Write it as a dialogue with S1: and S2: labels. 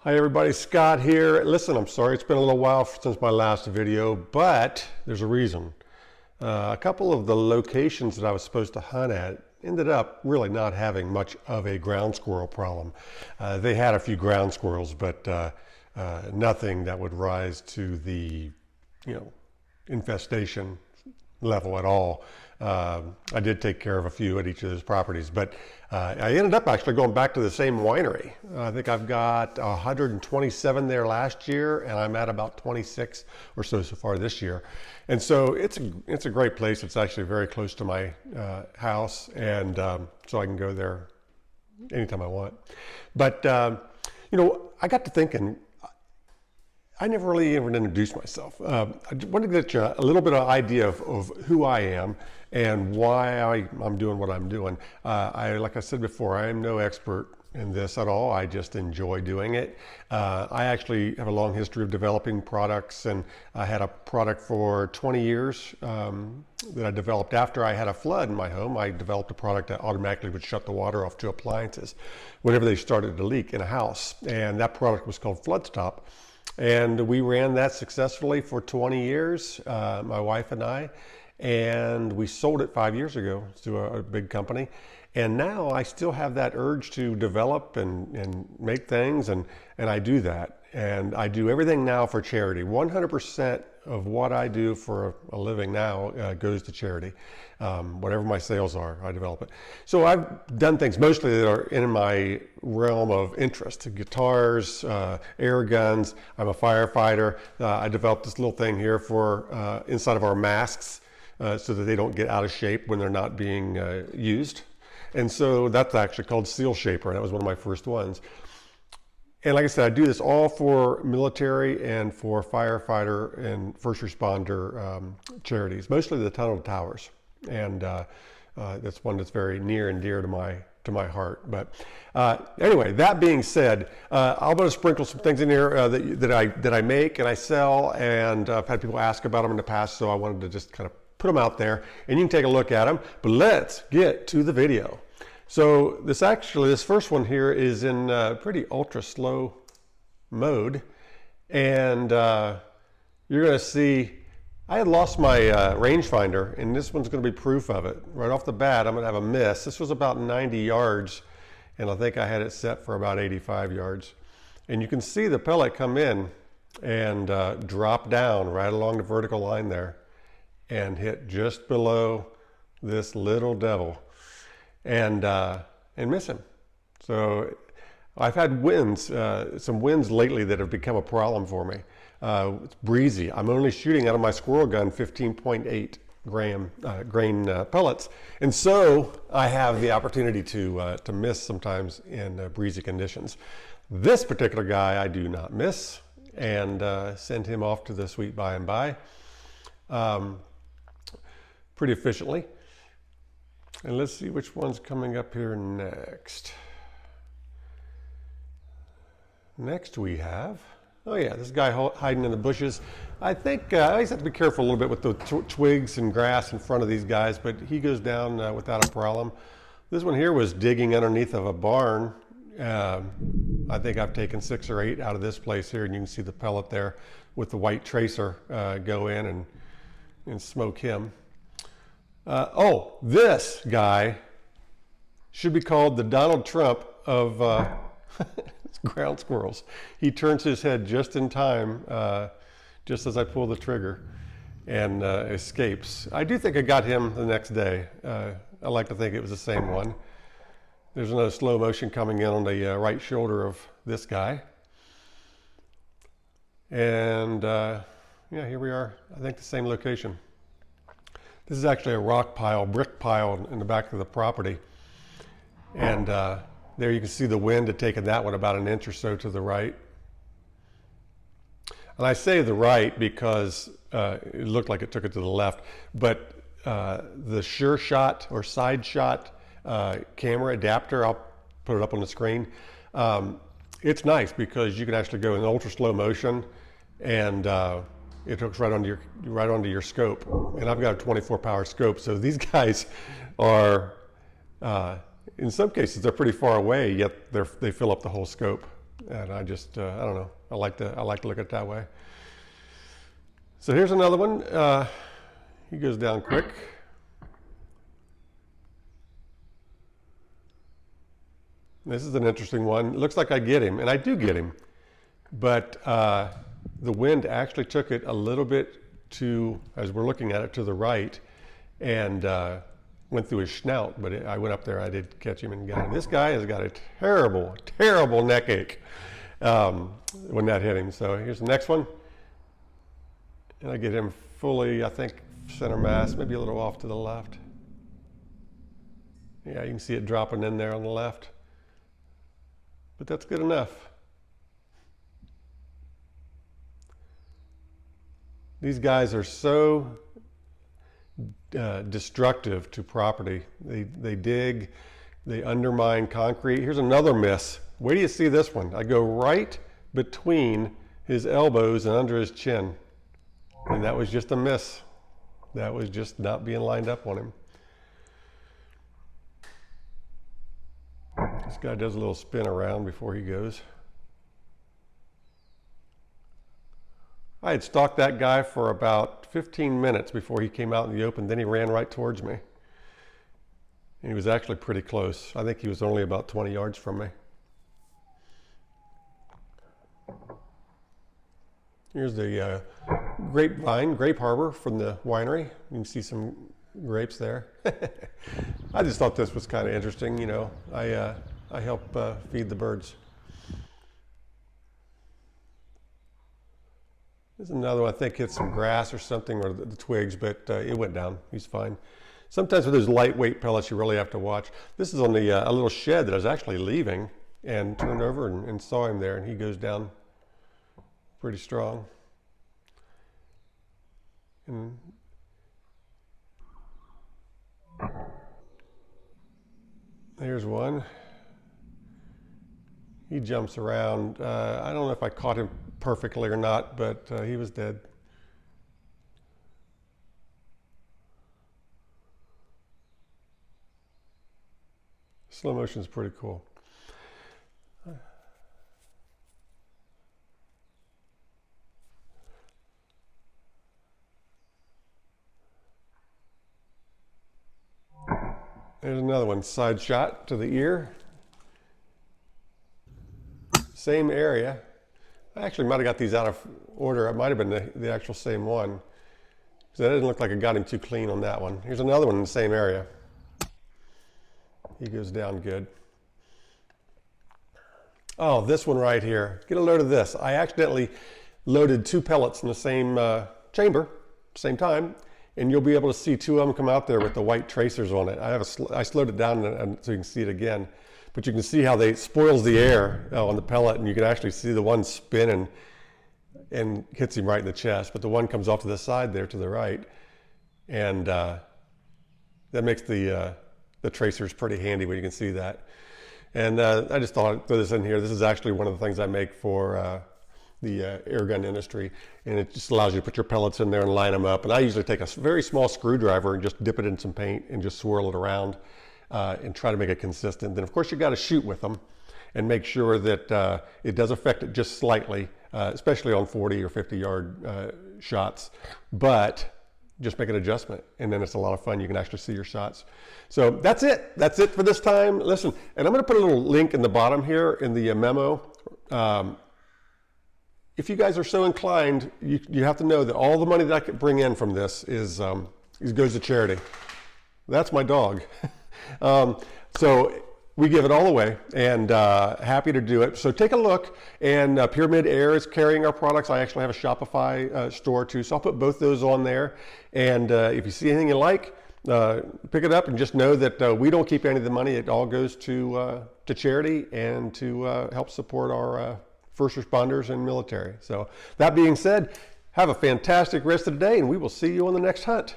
S1: Hi everybody, Scott here. Listen, I'm sorry it's been a little while since my last video, but there's a reason. A couple of the locations that I was supposed to hunt at ended up really not having much of a ground squirrel problem. They had a few ground squirrels, but nothing that would rise to the, infestation level at all. I did take care of a few at each of those properties, but I ended up actually going back to the same winery. I think I've got 127 there last year, and I'm at about 26 or so far this year. And so it's a great place. It's actually very close to my house, and so I can go there anytime I want. But I got to thinking, I never really even introduced myself. I wanted to get you a little bit of idea of who I am and why I'm doing what I'm doing. Like I said before, I am no expert in this at all. I just enjoy doing it. I actually have a long history of developing products, and I had a product for 20 years that I developed after I had a flood in my home. I developed a product that automatically would shut the water off to appliances whenever they started to leak in a house. And that product was called Flood Stop. And we ran that successfully for 20 years, my wife and I, and we sold it 5 years ago to a big company. And now I still have that urge to develop and make things, and I do that. And I do everything now for charity. 100% of what I do for a living now goes to charity. Whatever my sales are, I develop it. So I've done things mostly that are in my realm of interest. Guitars, air guns. I'm a firefighter. I developed this little thing here for inside of our masks so that they don't get out of shape when they're not being used. And so that's actually called Seal Shaper. That was one of my first ones. And like I said, I do this all for military and for firefighter and first responder charities, mostly the tunnel towers. And that's one that's very near and dear to my heart. But anyway, that being said, I'm going to sprinkle some things in here that I make and I sell, and I've had people ask about them in the past, so I wanted to just kind of put them out there, and you can take a look at them. But let's get to the video. So this first one here is in pretty ultra slow mode, and you're going to see I had lost my rangefinder, and this one's going to be proof of it. Right off the bat, I'm going to have a miss. This was about 90 yards, and I think I had it set for about 85 yards. And you can see the pellet come in and drop down right along the vertical line there and hit just below this little devil and miss him. So I've had winds, some winds lately that have become a problem for me. It's breezy. I'm only shooting out of my squirrel gun 15.8 grain pellets, and so I have the opportunity to miss sometimes in breezy conditions. This particular guy I do not miss, and send him off to the sweet by and by pretty efficiently. And let's see which one's coming up here next. Next we have, oh yeah, this guy hiding in the bushes. I think I always have to be careful a little bit with the twigs and grass in front of these guys, but he goes down without a problem. This one here was digging underneath of a barn. I think I've taken 6 or 8 out of this place here, and you can see the pellet there with the white tracer go in and smoke him. Oh, this guy should be called the Donald Trump of ground squirrels. He turns his head just in time, just as I pull the trigger, and escapes. I do think I got him the next day. I like to think it was the same one. There's another slow motion coming in on the right shoulder of this guy. And yeah, here we are, I think the same location. This is actually a rock pile, brick pile in the back of the property. And there you can see the wind had taken that one about an inch or so to the right. And I say the right because it looked like it took it to the left, but the sure shot or side shot camera adapter, I'll put it up on the screen. It's nice because you can actually go in ultra slow motion, and it hooks right onto your scope. And I've got a 24 power scope, so these guys are in some cases they're pretty far away, yet they fill up the whole scope. And I just, I don't know, I like to look at it that way. So here's another one. He goes down quick. This is an interesting one. It looks like I get him, and I do get him. But the wind actually took it a little bit to, as we're looking at it, to the right, and went through his snout. But I went up there, I did catch him and got him. This guy has got a terrible, terrible neck ache when that hit him. So here's the next one. And I get him fully, I think, center mass, maybe a little off to the left. Yeah, you can see it dropping in there on the left. But that's good enough. These guys are so destructive to property. They dig, they undermine concrete. Here's another miss. Wait till you see this one. I go right between his elbows and under his chin. And that was just a miss. That was just not being lined up on him. This guy does a little spin around before he goes. I had stalked that guy for about 15 minutes before he came out in the open. Then he ran right towards me. And he was actually pretty close. I think he was only about 20 yards from me. Here's the grape harbor from the winery. You can see some grapes there. I just thought this was kind of interesting. You know, I help feed the birds. There's another one, I think hit some grass or something, or the twigs, but it went down. He's fine. Sometimes with those lightweight pellets, you really have to watch. This is on the a little shed that I was actually leaving, and turned over and saw him there, and he goes down pretty strong. And there's one. He jumps around. I don't know if I caught him perfectly or not, but he was dead. Slow motion is pretty cool. There's another one, side shot to the ear. Same area. I actually might have got these out of order. It might have been the actual same one. So that didn't look like I got him too clean on that one. Here's another one in the same area. He goes down good. Oh, this one right here. Get a load of this. I accidentally loaded 2 pellets in the same chamber, same time, and you'll be able to see 2 of them come out there with the white tracers on it. I slowed it down so you can see it again. But you can see how they spoils the air on the pellet, and you can actually see the one spin and hits him right in the chest. But the one comes off to the side there to the right, and that makes the tracers pretty handy when you can see that. And I just thought I'd throw this in here. This is actually one of the things I make for the air gun industry, and it just allows you to put your pellets in there and line them up. And I usually take a very small screwdriver and just dip it in some paint and just swirl it around. And try to make it consistent. Then of course you got to shoot with them and make sure that it does affect it just slightly, especially on 40 or 50 yard shots, but just make an adjustment, and then it's a lot of fun. You can actually see your shots. So that's it for this time. Listen, and I'm going to put a little link in the bottom here in the memo. If you guys are so inclined, you have to know that all the money that I could bring in from this goes to charity. That's my dog. So we give it all away, and happy to do it. So take a look, and Pyramid Air is carrying our products. I actually have a Shopify store too, so I'll put both those on there. And if you see anything you like, pick it up, and just know that we don't keep any of the money. It all goes to charity and to help support our first responders and military. So that being said, have a fantastic rest of the day, and we will see you on the next hunt.